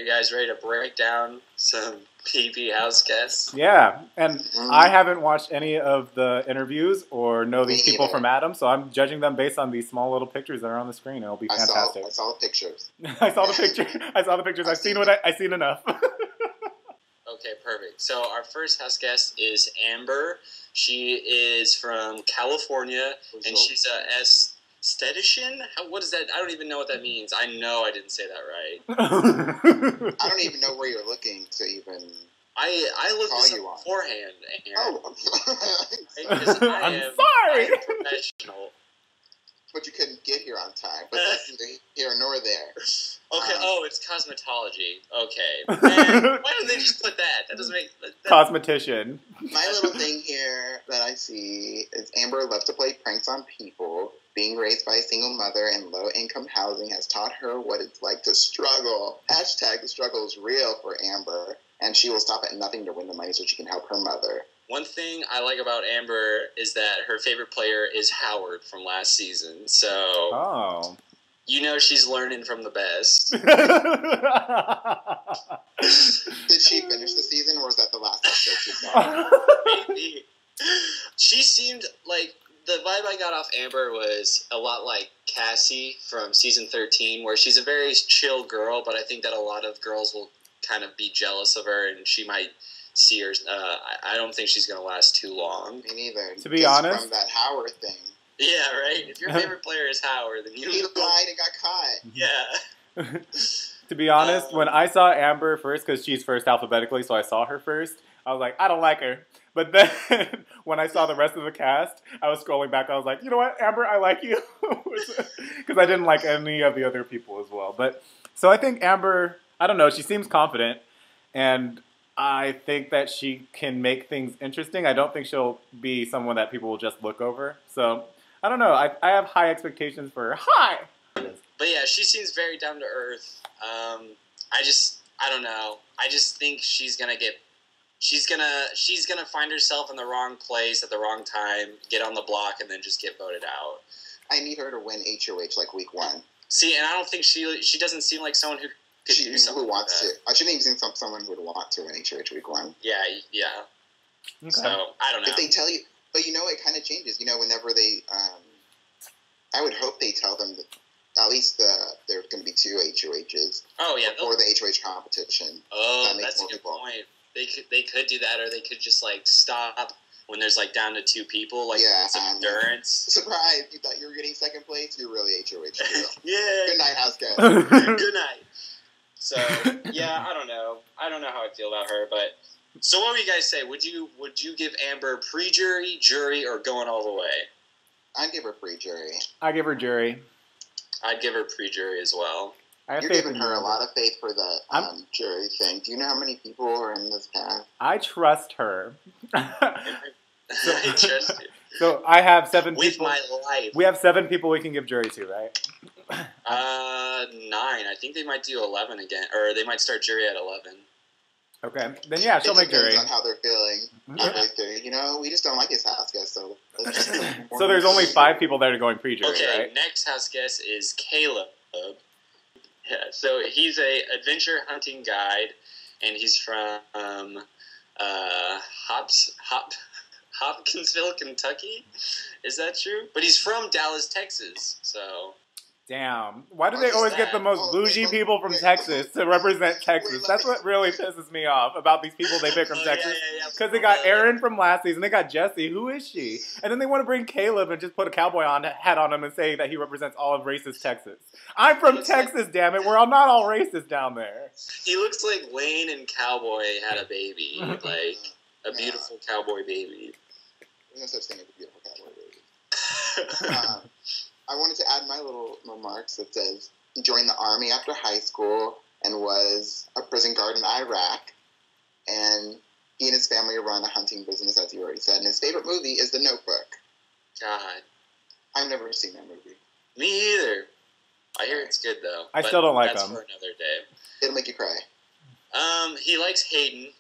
you guys ready to break down some PP house guests? Yeah, and I haven't watched any of the interviews or know these people from Adam, so I'm judging them based on these small little pictures that are on the screen. It'll be fantastic. I saw the pictures. I saw the picture. I saw the pictures. I've seen enough. Okay, perfect. So our first house guest is Amber. She is from California, and she's a esthetician? What is that? I don't even know what that means. I know I didn't say that right. I don't even know where you're looking to even. I looked this up beforehand. Oh, I'm sorry. I am professional. But you couldn't get here on time. But that's neither here nor there. Okay. It's cosmetology. Okay. Man, why don't they just put that? That doesn't make. Cosmetician. My little thing here that I see is Amber loves to play pranks on people. Being raised by a single mother in low-income housing has taught her what it's like to struggle. Hashtag the struggle is real for Amber, and she will stop at nothing to win the money so she can help her mother. One thing I like about Amber is that her favorite player is Howard from last season. So, you know she's learning from the best. Did she finish the season, or was that the last episode she saw? Maybe. She seemed like... The vibe I got off Amber was a lot like Cassie from season 13, where she's a very chill girl, but I think that a lot of girls will kind of be jealous of her, and she might see her. I don't think she's going to last too long. Me neither. To be honest, from that Howard thing. Yeah, right. If your favorite player is Howard, then he lied and got caught. Yeah. To be honest, when I saw Amber first, because she's first alphabetically, so I saw her first, I was like, I don't like her. But then, when I saw the rest of the cast, I was scrolling back. I was like, you know what, Amber, I like you. Because I didn't like any of the other people as well. But so I think Amber, I don't know, she seems confident. And I think that she can make things interesting. I don't think she'll be someone that people will just look over. So, I don't know. I have high expectations for her. Hi! But yeah, she seems very down to earth. I don't know. I just think she's gonna find herself in the wrong place at the wrong time, get on the block, and then just get voted out. I need her to win HOH like week 1. See, and I don't think she doesn't seem like someone who could do something. Who wants to? I shouldn't even seem someone who would want to win HOH week 1. Yeah. Okay. So I don't know. If they tell you, but it kind of changes. Whenever they, I would hope they tell them that at least there's going to be 2 HOHs. Oh yeah. Before the HOH competition. Oh, that's a good point. They could do that, or they could just stop when there's down to 2 people, endurance. Surprise! You thought you were getting second place. You're really HOH. Yeah. Good night, house guys. Good night. So yeah, I don't know how I feel about her, but so what would you guys say? Would you give Amber pre-jury, jury, or going all the way? I'd give her pre-jury. I give her jury. I'd give her pre-jury as well. You're giving her a lot of faith for the jury thing. Do you know how many people are in this cast? I trust her. I trust you. So I have 7 With people. my life. We have 7 people we can give jury to, right? 9. I think they might do 11 again, or they might start jury at 11. Okay, then yeah, she'll make jury. Depends on how they're feeling. We just don't like his house guest, so let's just So there's only 5 people that are going pre-jury, okay, right? Next house guest is Caleb. Yeah, so he's a adventure hunting guide, and he's from Hopkinsville, Kentucky. Is that true? But he's from Dallas, Texas. So. Damn. Why do they always get the most bougie people from Texas to represent Texas? That's what really pisses me off about these people they pick from Texas. Because they got Erine from last season. They got Jesse. Who is she? And then they want to bring Caleb and just put a cowboy hat on him and say that he represents all of racist Texas. I'm from Texas, damn it. We're not all racist down there. He looks like Wayne and Cowboy had a baby. A beautiful cowboy baby. There's no such thing as a beautiful cowboy baby. I wanted to add my little remarks that says he joined the Army after high school and was a prison guard in Iraq. And he and his family run a hunting business, as you already said. And his favorite movie is The Notebook. God. I've never seen that movie. Me either. I hear it's good, though. I still don't like them. That's for another day. It'll make you cry. He likes Hayden.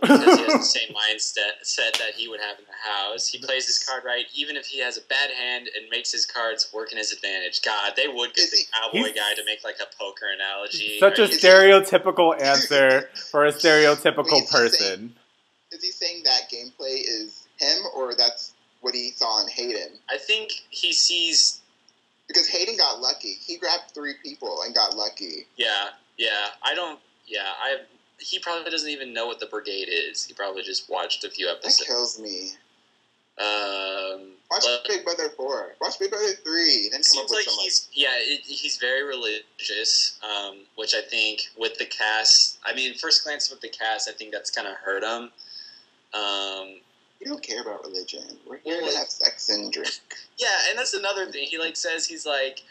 because he has the same mindset that he would have in the house. He plays his card right, even if he has a bad hand and makes his cards work in his advantage. God, they would get the cowboy guy to make like a poker analogy. Such a stereotypical answer for a stereotypical person. Is he saying that gameplay is him, or that's what he saw in Hayden? I think he sees... Because Hayden got lucky. He grabbed 3 people and got lucky. Yeah. He probably doesn't even know what the brigade is. He probably just watched a few episodes. That kills me. Watch Big Brother 4. Watch Big Brother 3. Then come up with he's very religious, which I think with the cast... I mean, first glance with the cast, I think that's kind of hurt him. We don't care about religion. We're here to have sex and drink. Yeah, and that's another thing. He says he's like,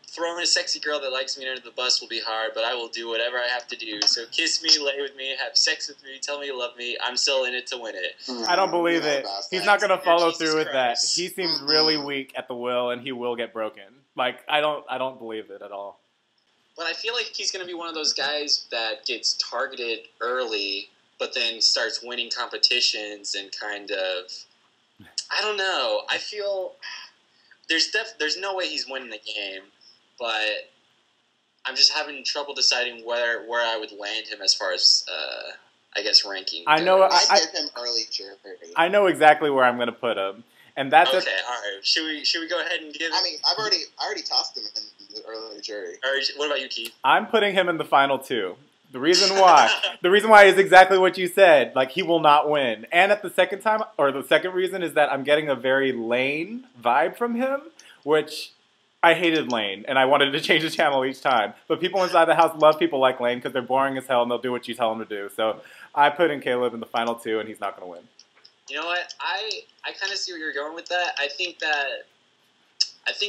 throwing a sexy girl that likes me under the bus will be hard, but I will do whatever I have to do. So kiss me, lay with me, have sex with me, tell me you love me. I'm still in it to win it. I don't believe it. He's not going to follow through with that. He seems really weak at the will, and he will get broken. Like, I don't believe it at all. But I feel like he's going to be one of those guys that gets targeted early, but then starts winning competitions and kind of... I don't know. I feel... There's no way he's winning the game, but I'm just having trouble deciding where I would land him as far as I guess ranking. I know I give him early jury. I know exactly where I'm going to put him, and that's okay. All right, should we go ahead and give? I mean, I already tossed him in the early jury. All right, what about you, Keith? I'm putting him in the final 2. The reason why is exactly what you said. Like, he will not win. And at the second reason is that I'm getting a very Lane vibe from him, which I hated Lane, and I wanted to change the channel each time. But people inside the house love people like Lane because they're boring as hell and they'll do what you tell them to do. So I put in Caleb in the final 2, and he's not going to win. You know what? I kind of see where you're going with that. I think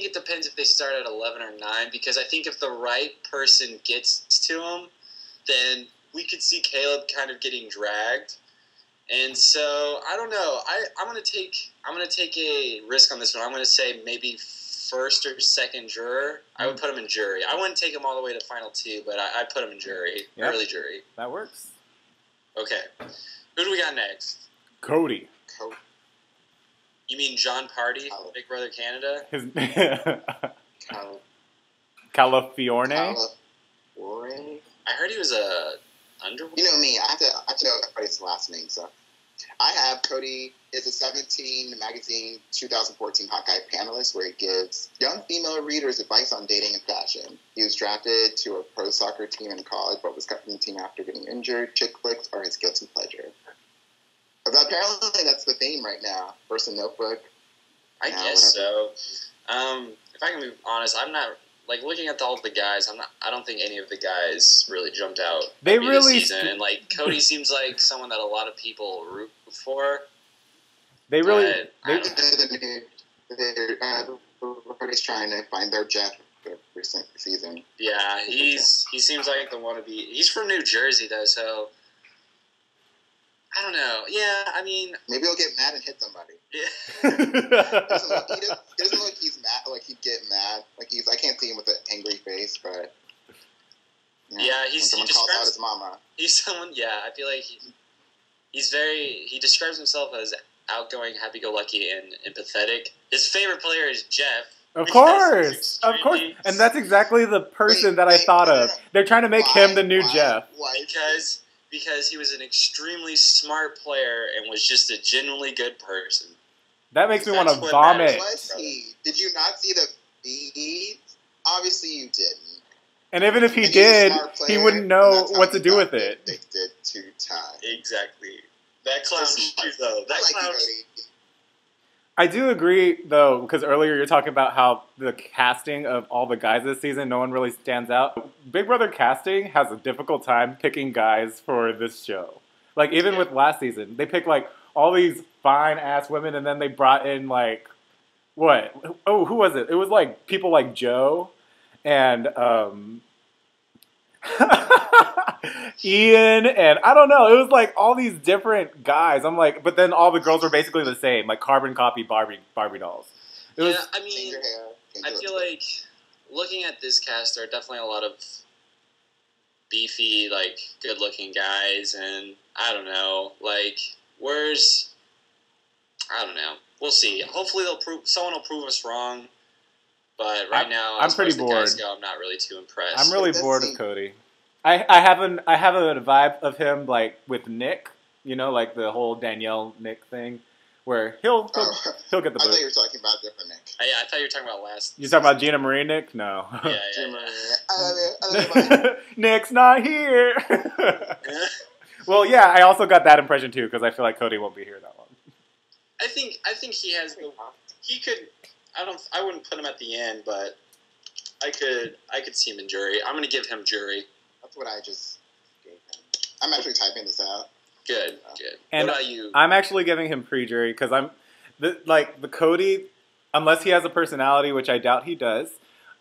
it depends if they start at 11 or 9, because I think if the right person gets to him, then we could see Caleb kind of getting dragged. And so I don't know. I'm gonna take a risk on this one. I'm gonna say maybe first or second juror. I would put him in jury. I wouldn't take him all the way to final 2, but I'd put him in jury, early jury. That works. Okay, who do we got next? Cody. You mean John Party, Big Brother Canada? His Calafiore. I heard he was a underwear. You know me. I have to know everybody's last name. So I have Cody is a 17 magazine 2014 Hawkeye panelist where he gives young female readers advice on dating and fashion. He was drafted to a pro soccer team in college, but was cut from the team after getting injured. Chick flicks are his guilty pleasure. But apparently that's the theme right now. First a Notebook. I guess so. If I can be honest, I'm not. Like, looking at all the guys, I don't think any of the guys really jumped out this season. And, like, Cody seems like someone that a lot of people root for. Everybody's trying to find their Jeff every season. Yeah, he seems like the wannabe. He's from New Jersey, though, so... I don't know. Yeah, I mean... Maybe he'll get mad and hit somebody. Yeah. He doesn't look he's mad, like he'd get mad. Like I can't see him with an angry face, but... someone calls out his mama. He's someone, I feel like he describes himself as outgoing, happy-go-lucky, and empathetic. His favorite player is Jeff. Of course. And that's exactly the person that I thought of. They're trying to make him the new Jeff. Why? Because he was an extremely smart player and was just a genuinely good person. That makes me want to vomit. Was he? Did you not see the feed? Obviously you didn't. And even if he did, he wouldn't know what to do with it. Addicted to time. Exactly. That clown though. That clown. I do agree, though, because earlier you're talking about how the casting of all the guys this season, no one really stands out. Big Brother casting has a difficult time picking guys for this show. Like, even with last season, they picked, like, all these fine-ass women, and then they brought in, like, what? Oh, who was it? It was, like, people like Joe and, Ian, and I don't know. It was like all these different guys. I'm like, but then all the girls were basically the same, like carbon copy Barbie dolls. I feel like looking at this cast, there are definitely a lot of beefy, like, good-looking guys, and I don't know, like, I don't know. We'll see. Hopefully someone will prove us wrong, but right now, I'm as far pretty as the bored. guys go, I'm not really too impressed. I'm really bored of Cody. I have a vibe of him like with Nick, like the whole Danielle Nick thing, where he'll get the boot. I thought you were talking about a different Nick. Yeah, I thought you were talking about last. You talking about Gina Marie Nick? No. Yeah. Nick's not here. Well, yeah, I also got that impression too because I feel like Cody won't be here that long. I think he has he could. I wouldn't put him at the end, but I could see him in jury. I'm gonna give him jury. That's what I just gave him. I'm actually typing this out. Good. And what about you? I'm actually giving him pre-jury because the Cody, unless he has a personality, which I doubt he does.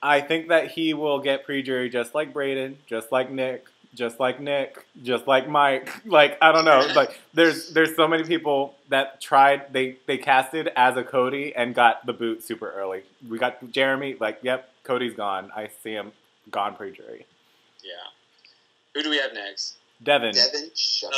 I think that he will get pre-jury just like Braden, just like Nick, just like Mike. Like, I don't know. Like, there's so many people that tried. They casted as a Cody and got the boot super early. We got Jeremy. Like, yep, Cody's gone. I see him gone pre-jury. Yeah. Who do we have next? Devin Shepherd.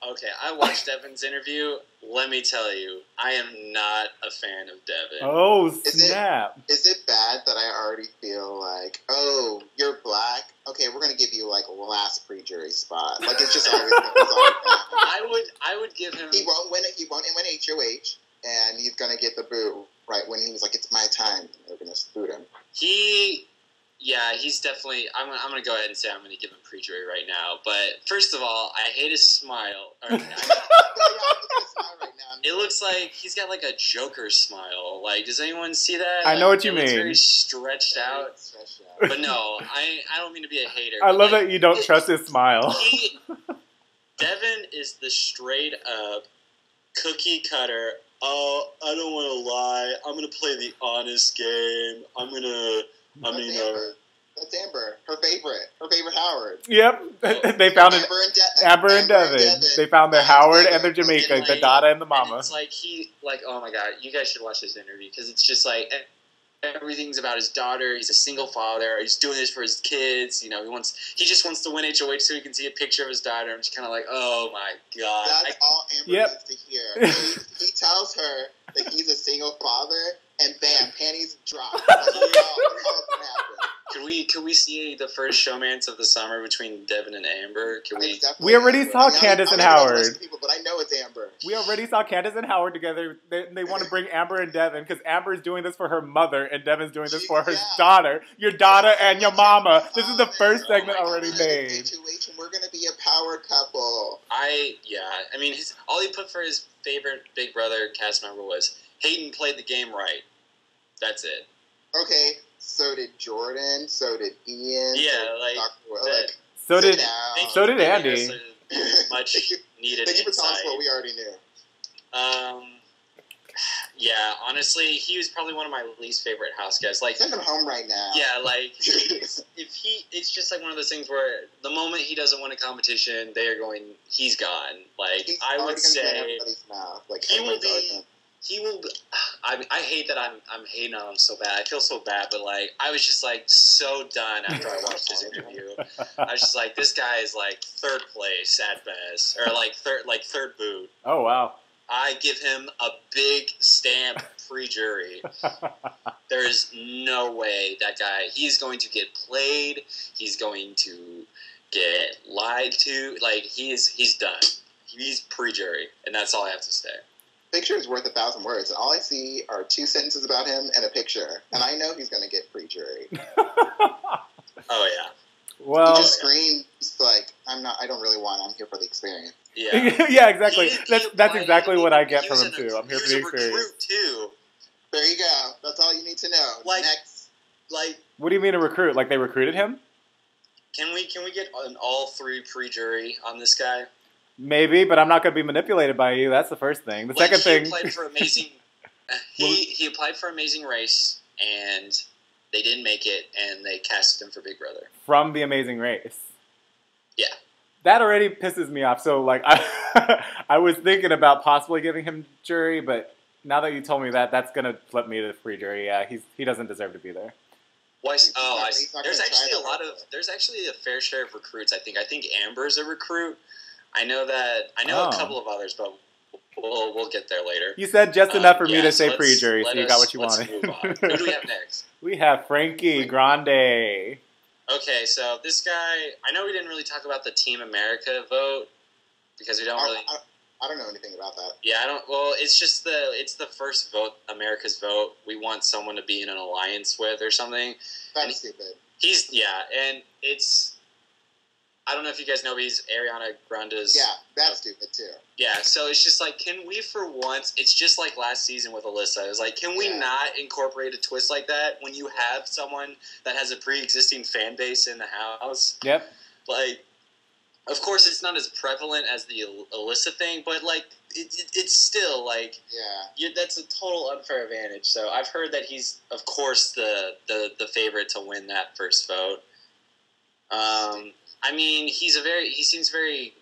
Okay. I watched Devin's interview. Let me tell you, I am not a fan of Devin. Oh, snap. Is it bad that I already feel like, oh, you're black? Okay, we're going to give you, like, last pre-jury spot. Like, it's just always I would give him... He won't win HOH, and he's going to get the boot right when he was like, it's my time. They're going to boot him. He's definitely... I'm going to go ahead and say I'm going to give him pre-jury right now. But, first of all, I hate his smile. It looks like he's got, like, a Joker smile. Like, does anyone see that? I know what you mean. It's very stretched out. But no, I don't mean to be a hater. I love that you don't trust his smile. Devin is the straight-up cookie cutter. Oh, I don't want to lie. I'm going to play the honest game. That's Amber. Her favorite Howard. Yep. They found Amber and Devin. They found their Howard and their Jamaica, the Dada and the Mama. It's like, oh my God, you guys should watch this interview because it's just like everything's about his daughter. He's a single father. He's doing this for his kids. He just wants to win HOH so he can see a picture of his daughter. I'm just kind of like, oh my God. That's all Amber needs to hear. He tells her that he's a single father, and bam, panties drop. That's all that's gonna happen. Can we see the first showmance of the summer between Devin and Amber? We already saw Candace and Howard. People, but I know it's Amber. We already saw Candace and Howard together. They want to bring Amber and Devin because Amber's doing this for her mother and Devin's doing this for her daughter. Your daughter and your mama. This is the first segment already made. We're gonna be a power couple. I mean, all he put for his favorite Big Brother cast member was Hayden played the game right. That's it. Okay. So did Jordan. So did Ian. Yeah, so did Andy. Much needed. Thank you for telling us what we already knew. Yeah, honestly, he was probably one of my least favorite house guests. Like, send him home right now. Yeah, like it's just like one of those things where the moment he doesn't win a competition, he's gone. Like, I would say, like, he will be. I hate that I'm hating on him so bad. I feel so bad, but like I was just like so done after I watched this interview. I was just like, this guy is like third place at best, or like third boot. Oh wow! I give him a big stamp pre-jury. There is no way that guy. He's going to get played. He's going to get lied to. Like he's done. He's pre-jury, and that's all I have to say. Picture is worth 1,000 words, and all I see are 2 sentences about him and a picture, and I know he's going to get pre-jury. Oh yeah. Well, he just screams like, I don't really want. I'm here for the experience. Yeah. Yeah, exactly. That's exactly what I get from him too. I'm here for the experience. Recruit too. There you go. That's all you need to know. Next. What do you mean a recruit? Like they recruited him? Can we get an all 3 pre-jury on this guy? Maybe, but I'm not going to be manipulated by you. That's the first thing. The second thing... He applied for Amazing Race, and they didn't make it, and they casted him for Big Brother. From The Amazing Race. Yeah. That already pisses me off. So, like, I was thinking about possibly giving him jury, but now that you told me that, that's going to flip me to free jury. Yeah, he doesn't deserve to be there. Why? Oh, He's not there's gonna try actually that hard. there's actually a fair share of recruits. I think Amber's a recruit. I know a couple of others, but we'll get there later. You said just enough for me to say let's- pre-jury, so you got what you let's wanted. move on. Who do we have next? We have Frankie Grande. Okay, so this guy, I know we didn't really talk about the Team America vote because we don't really. I don't know anything about that. Yeah, I don't. Well, it's just it's the first vote, America's vote. We want someone to be in an alliance with or something. That's stupid. And it's. I don't know if you guys know, but he's Ariana Grande's. Yeah, that's stupid too. Yeah, so it's just like, can we for once? It's just like last season with Alyssa. It was like, can we not incorporate a twist like that when you have someone that has a pre-existing fan base in the house? Yep. Like, of course, it's not as prevalent as the Alyssa thing, but like, it's still like, that's a total unfair advantage. So I've heard that he's, of course, the favorite to win that first vote. I mean, he seems very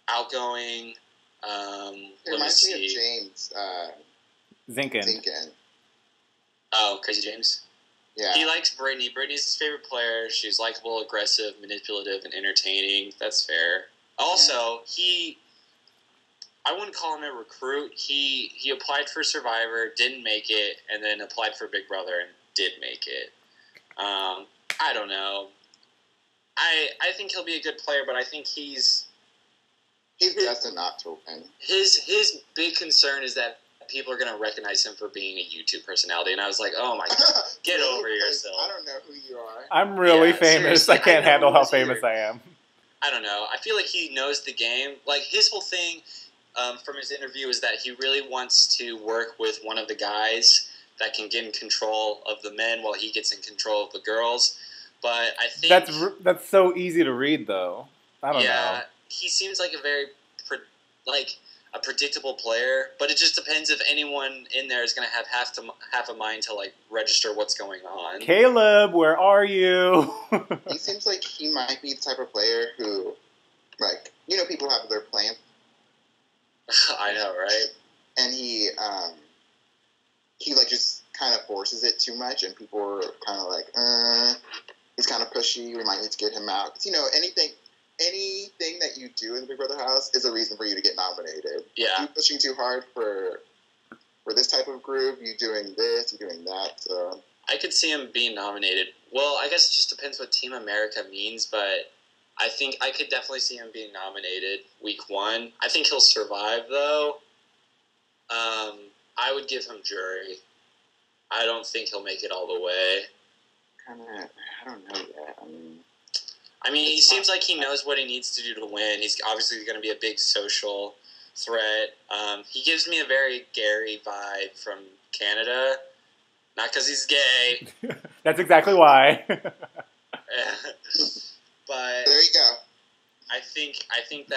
outgoing. It reminds me of James Zinkin. Oh, Crazy James? Yeah. He likes Brittany. Brittany's his favorite player. She's likable, aggressive, manipulative, and entertaining. That's fair. Also, I wouldn't call him a recruit. He applied for Survivor, didn't make it, and then applied for Big Brother and did make it. I don't know. I think he'll be a good player, but I think he's destined not to win. His big concern is that people are going to recognize him for being a YouTube personality, and I was like, oh my god, get over yourself. I don't know who you are. I'm really famous. Seriously, I can't handle how famous I am. I don't know. I feel like he knows the game. Like, his whole thing from his interview is that he really wants to work with one of the guys that can get in control of the men while he gets in control of the girls. But I think that's so easy to read, though. I don't know. Yeah, he seems like a very a predictable player, but it just depends if anyone in there is going to have half a mind to like register what's going on. Caleb, where are you? He seems like he might be the type of player who, like, people have their plans. I know, right? And he like just kind of forces it too much, and people are kind of like, he's kind of pushy. We might need to get him out. 'Cause, anything that you do in the Big Brother house is a reason for you to get nominated. Yeah. You pushing too hard for this type of group, you doing this, you doing that. So I could see him being nominated. Well, I guess it just depends what Team America means, but I think I could definitely see him being nominated week 1. I think he'll survive, though. I would give him jury. I don't think he'll make it all the way. I don't know yet. I mean, he seems like he knows what he needs to do to win. He's obviously going to be a big social threat. He gives me a very Gary vibe from Canada. Not because he's gay. That's exactly why. But there you go. I think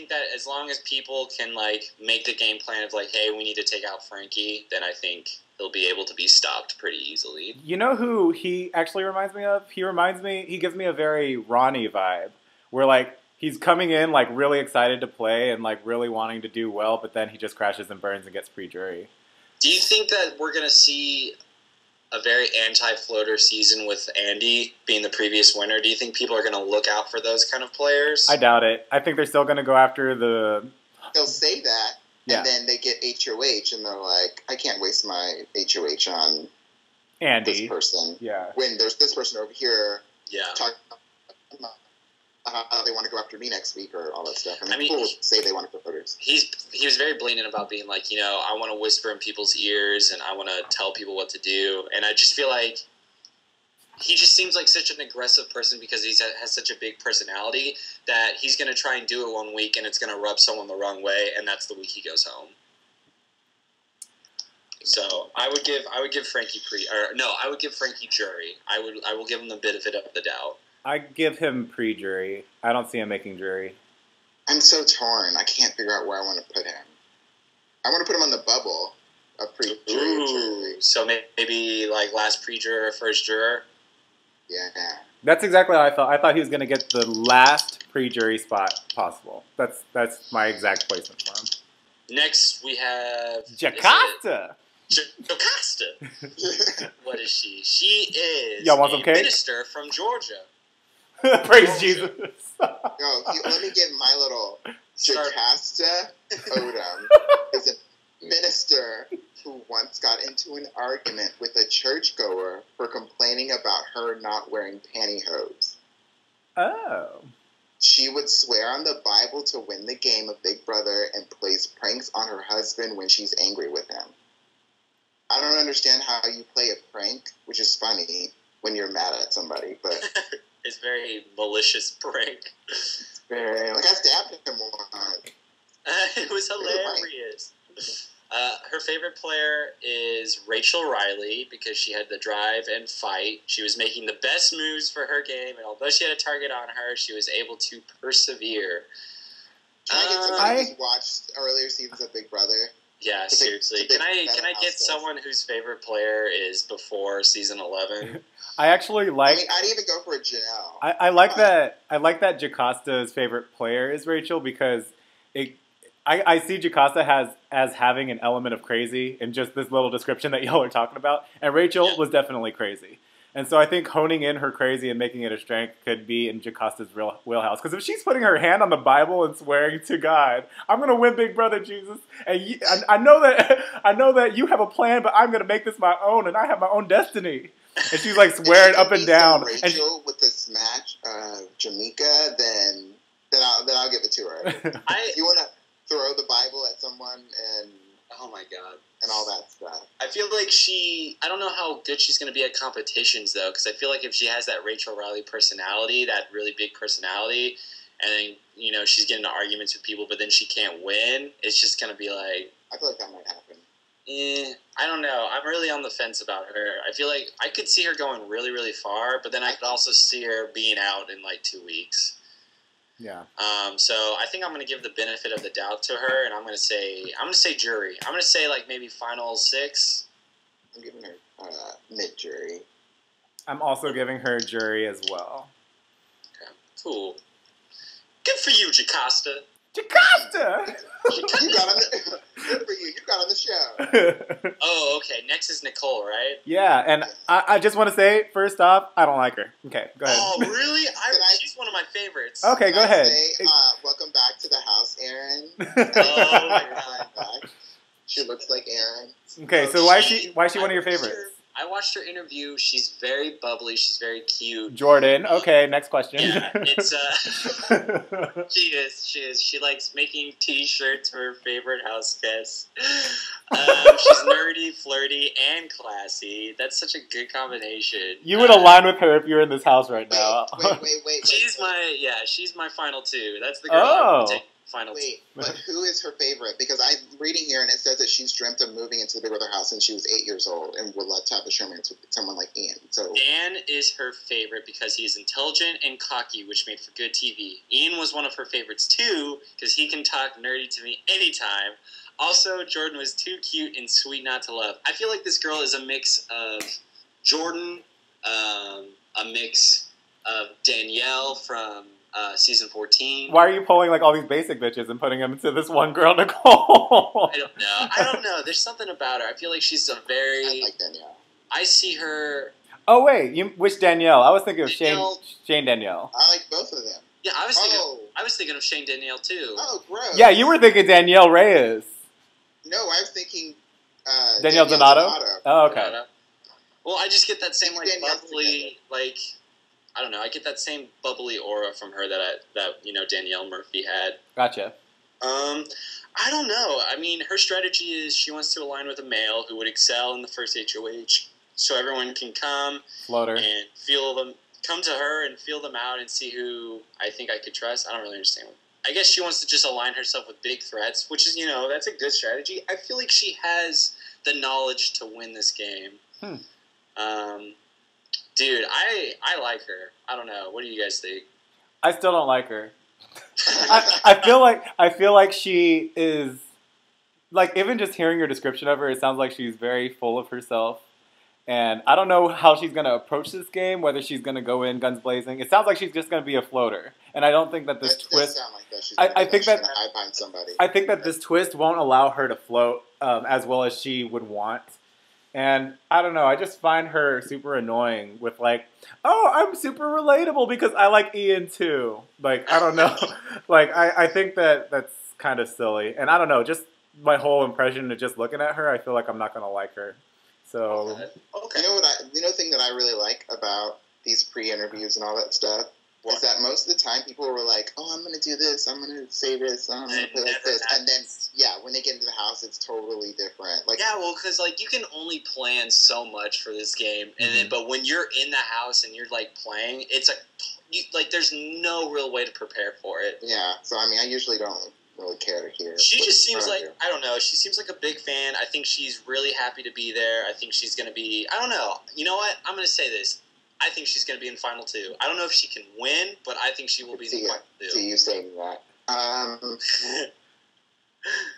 that as long as people can like make the game plan of like, hey, we need to take out Frankie, then I think he'll be able to be stopped pretty easily. You know who he actually reminds me of? He gives me a very Ronnie vibe, where like he's coming in like really excited to play and like really wanting to do well, but then he just crashes and burns and gets pre-jury. Do you think that we're going to see a very anti-floater season with Andy being the previous winner? Do you think people are going to look out for those kind of players? I doubt it. I think they're still going to go after the... They'll say that, and then they get HOH, and they're like, I can't waste my HOH on Andy. this person. Yeah. When there's this person over here talking about how they want to go after me next week or all that stuff. I mean, people say they want to put voters. He was very blatant about being like, I want to whisper in people's ears and I want to tell people what to do. And I just feel like he just seems like such an aggressive person because he has such a big personality that he's going to try and do it one week and it's going to rub someone the wrong way, and that's the week he goes home. So I would give Frankie I would give Frankie jury. I will give him the benefit of the doubt. I give him pre-jury. I don't see him making jury. I'm so torn. I can't figure out where I want to put him. I want to put him on the bubble of pre-jury. Ooh, so maybe like last pre-juror, first juror? Yeah. That's exactly how I thought. I thought he was going to get the last pre-jury spot possible. That's my exact placement for him. Next, we have... Jocasta! Jocasta. What is she? She is Y'all want a some cake? minister from Georgia. Praise Jesus. Yo, let me give my little Jocasta Odom is a minister who once got into an argument with a churchgoer for complaining about her not wearing pantyhose. Oh. She would swear on the Bible to win the game of Big Brother and plays pranks on her husband when she's angry with him. I don't understand how you play a prank, which is funny when you're mad at somebody, but... It's very malicious prank. It's very... Like, I stabbed him once. It was hilarious. Her favorite player is Rachel Riley because she had the drive and fight. She was making the best moves for her game, and although she had a target on her, she was able to persevere. Trying to get somebody who's watched earlier seasons of Big Brother. Yeah, seriously. Can I get someone whose favorite player is before season 11? I actually like. I mean, I'd even go for Janelle. I like that. I like that Jocasta's favorite player is Rachel because I see Jocasta as having an element of crazy in just this little description that y'all are talking about, and Rachel was definitely crazy. And so I think honing in her crazy and making it a strength could be in Jocasta's real wheelhouse. Because if she's putting her hand on the Bible and swearing to God, I'm going to win, Big Brother Jesus. And I know that you have a plan, but I'm going to make this my own, and I have my own destiny. And she's like swearing up and down. Rachel with this match, Jamaica, then I'll give it to her. If you want to throw the Bible at someone and oh my god. And all that stuff. I feel like I don't know how good she's going to be at competitions, though, because I feel like if she has that Rachel Riley personality, that really big personality, and then, she's getting into arguments with people, but then she can't win, it's just going to be like... I feel like that might happen. I don't know. I'm really on the fence about her. I feel like I could see her going really, really far, but then I could also see her being out in, 2 weeks. Yeah. So I think I'm going to give the benefit of the doubt to her, and I'm going to say jury. I'm going to say maybe final 6. I'm giving her mid jury. I'm also giving her jury as well. Okay, cool. Good for you, Jocasta. Jocasta! Good for you. You got on the show. Oh, okay. Next is Nicole, right? Yeah, and I just want to say, first off, I don't like her. Okay, go ahead. Oh, really? She's one of my favorites. Okay, go ahead. Welcome back to the house, Erine. Oh, my God. She looks like Erine. Okay, so why is she one of your favorites? I watched her interview. She's very bubbly. She's very cute. Jordan. Okay, next question. Yeah, it's she is. She likes making T-shirts for her favorite house guests. She's nerdy, flirty, and classy. That's such a good combination. You would align with her if you were in this house right now. Wait. She's my final 2. That's the girl I would take. Final 2. But who is her favorite? Because I'm reading here and it says that she's dreamt of moving into the Big Brother house since she was 8 years old and would love to have a showmance with someone like Ian. So Dan is her favorite because he's intelligent and cocky, which made for good TV. Ian was one of her favorites too because he can talk nerdy to me anytime. Also, Jordan was too cute and sweet not to love. I feel like this girl is a mix of Jordan, a mix of Danielle from season 14. Why are you pulling all these basic bitches and putting them into this one girl, Nicole? I don't know. There's something about her. I feel like she's a very... I like Danielle. I see her... Oh, wait. Which Danielle? I was thinking of Shane Danielle. I like both of them. Yeah, I was thinking of Shane Danielle, too. Oh, gross. Yeah, you were thinking Danielle Reyes. No, I was thinking... Danielle Donato? Oh, okay. Well, I just get that same, bubbly, I don't know. I get that same bubbly aura from her that Danielle Murphy had. Gotcha. I don't know. I mean, her strategy is she wants to align with a male who would excel in the first HOH, so everyone can come and come to her and feel them out and see who I think I could trust. I don't really understand. I guess she wants to just align herself with big threats, which is that's a good strategy. I feel like she has the knowledge to win this game. Dude, I like her. I don't know. What do you guys think? I still don't like her. I feel like she is even just hearing your description of her, it sounds like she's very full of herself. And I don't know how she's going to approach this game, whether she's going to go in guns blazing. It sounds like she's just going to be a floater. And I don't think that this twist... Sound like that. I think that this twist won't allow her to float as well as she would want. And I don't know, I just find her super annoying with like, oh, I'm super relatable because I like Ian too. Like, I don't know. Like, I think that that's kind of silly. And I don't know, just my whole impression of just looking at her, I feel like I'm not going to like her. So, okay. You know the thing that I really like about these pre-interviews and all that stuff? Is that most of the time people were like, oh, I'm going to do this, I'm going to say this, I'm going to play like this. And then, yeah, when they get into the house, it's totally different. Like, yeah, well, because, like, you can only plan so much for this game. And then, but when you're in the house and you're, like, playing, it's like, there's no real way to prepare for it. Yeah, so, I mean, I usually don't really care to hear. She just seems like, I don't know, she seems like a big fan. I think she's really happy to be there. I think she's going to be, I don't know. You know what? I'm going to say this. I think she's going to be in Final 2. I don't know if she can win, but I think she will be in Final 2. See you saying that.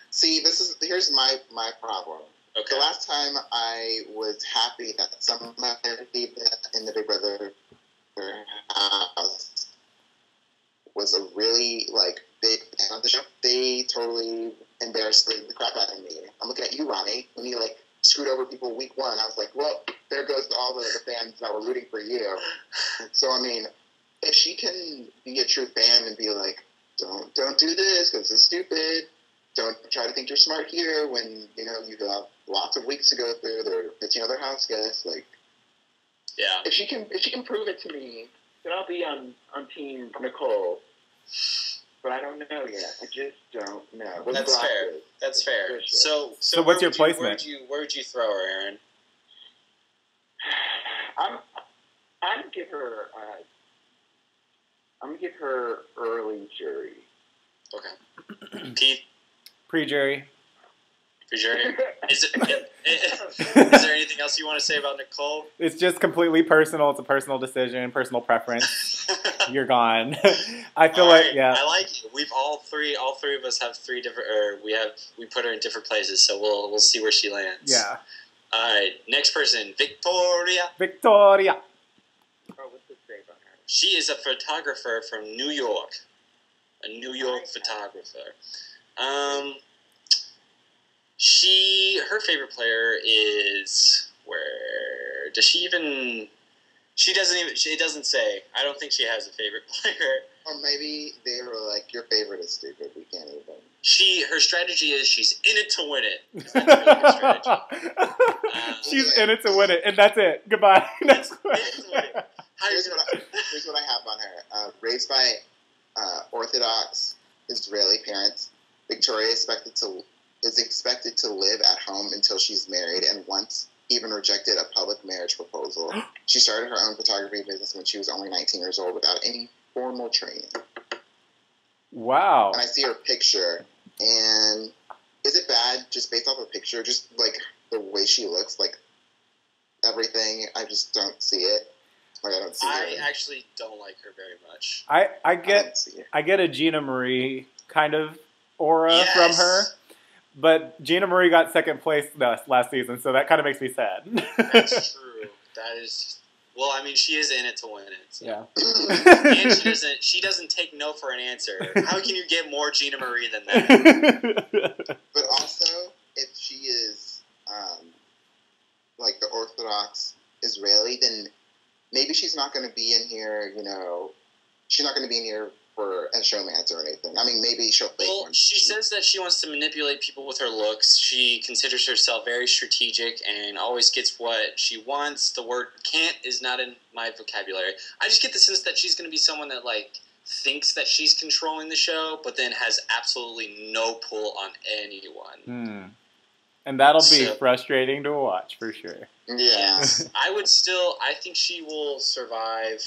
See, here's my problem. Okay. The last time I was happy that somebody in the Big Brother house was a really, like, big fan of the show, they totally embarrassed the crap out of me. I'm looking at you, Ronnie, when you, like, screwed over people week 1. I was like, well, there goes to all the fans that were rooting for you. So, I mean, if she can be a true fan and be like, don't do this because it's stupid. Don't try to think you're smart here when, you know, you have lots of weeks to go through. There are 15 other house guests. Like, yeah. If she can prove it to me, then I'll be on team Nicole. But I don't know yet. I just don't know. That's fair. That's fair. So what's your placement? Where would you throw her, Erine? I'm gonna give her early jury. Okay. Keith? Pre-jury. Pre-jury? Is there anything else you want to say about Nicole? It's just completely personal. It's a personal decision, personal preference. You're gone. I feel like, yeah. I like it. We've all three of us have 3 different, we put her in different places, so we'll see where she lands. Yeah. All right, next person, Victoria. Victoria. Oh, what's the say about her? She is a photographer from New York. A New York photographer. Her favorite player is where does she even? It doesn't say. I don't think she has a favorite player. Or maybe they were like, your favorite is stupid. We can't even. Her strategy is she's in it to win it. That's a really good strategy. She's in it to win it, and that's it. Goodbye. Next question. Here's what I have on her. Raised by Orthodox Israeli parents, Victoria is expected to live at home until she's married, and once even rejected a public marriage proposal. She started her own photography business when she was only 19 years old without any formal training. Wow. And I see her picture, and is it bad just based off a picture? Just like the way she looks, like everything, I just don't see it. Like I don't see I actually don't like her very much. I get a Gina Marie kind of aura from her. But Gina Marie got second place last season, so that kind of makes me sad. That's true. That is, well, I mean, she is in it to win it. So. Yeah. And she doesn't take no for an answer. How can you get more Gina Marie than that? But also, if she is like the Orthodox Israeli, then maybe she's not going to be in here. You know, she's not going to be in here for a showmance or anything. I mean, maybe she'll fake one. She says that she wants to manipulate people with her looks. She considers herself very strategic and always gets what she wants. The word can't is not in my vocabulary. I just get the sense that she's going to be someone that, like, thinks that she's controlling the show, but then has absolutely no pull on anyone. And that'll be frustrating to watch, for sure. Yeah. I think she will survive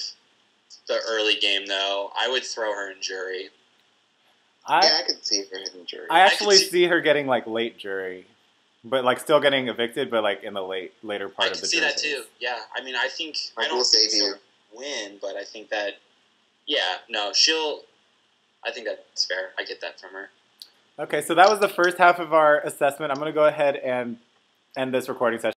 the early game, though. I would throw her in jury. I could see her in jury. I actually see her getting, like, late jury. But, like, still getting evicted, but, like, in the later part of the jury. I can see that, too. Yeah. I mean, I think... I don't think she'll win, but I think that... Yeah, no, I think that's fair. I get that from her. Okay, so that was the first half of our assessment. I'm going to go ahead and end this recording session.